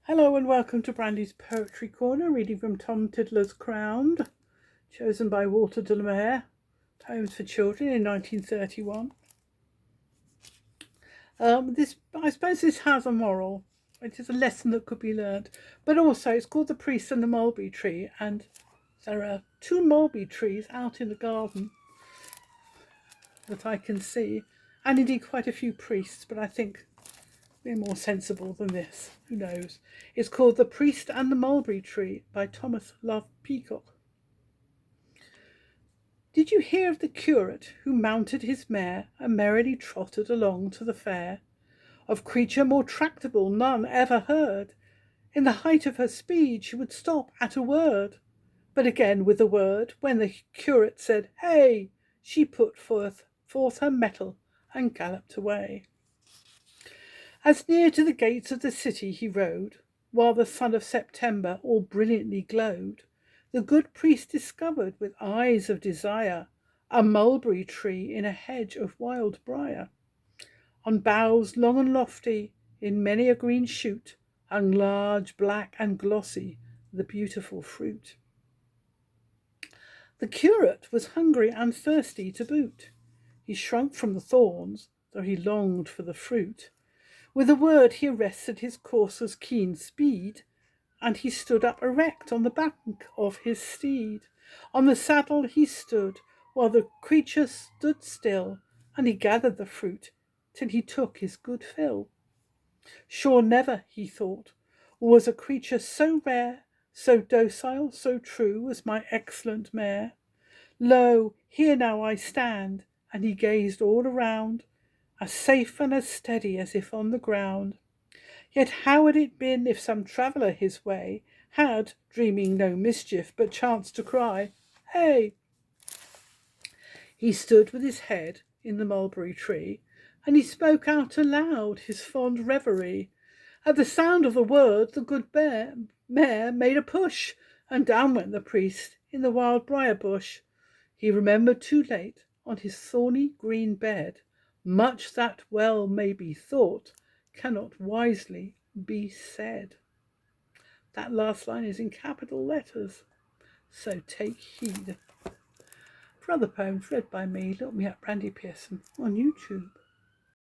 Hello and welcome to Brandy's Poetry Corner, reading from Tom Tiddler's Crowned, chosen by Walter de la Mare, Poems for Children in 1931. I suppose this has a moral. It is a lesson that could be learned, but also it's called The Priest and the Mulberry-Tree, and there are two mulberry trees out in the garden that I can see, and indeed quite a few priests, but I think they're more sensible than this. Who knows? It's called The Priest and the Mulberry-Tree by Thomas Love Peacock. Did you hear of the curate who mounted his mare and merrily trotted along to the fair? Of creature more tractable none ever heard. In the height of her speed she would stop at a word. But again with a word, when the curate said, "Hey!" she put forth her mettle and galloped away. As near to the gates of the city he rode, while the sun of September all brilliantly glowed, the good priest discovered with eyes of desire a mulberry tree in a hedge of wild briar. On boughs long and lofty, in many a green shoot, hung large, black and glossy, the beautiful fruit. The curate was hungry and thirsty to boot. He shrunk from the thorns, though he longed for the fruit. With a word he arrested his courser's keen speed, and he stood up erect on the back of his steed. On the saddle he stood, while the creature stood still, and he gathered the fruit till he took his good fill. Sure never, he thought, was a creature so rare, so docile, so true as my excellent mare. Lo, here now I stand, and he gazed all around, as safe and as steady as if on the ground. Yet how had it been if some traveller his way had, dreaming no mischief, but chanced to cry, "Hey!" He stood with his head in the mulberry tree, and he spoke out aloud his fond reverie. At the sound of the word the good mare made a push, and down went the priest in the wild briar bush. He remembered too late on his thorny green bed much that well may be thought cannot wisely be said. That last line is in capital letters, so take heed. For other poems read by me, look me up Brandy Pearson on YouTube.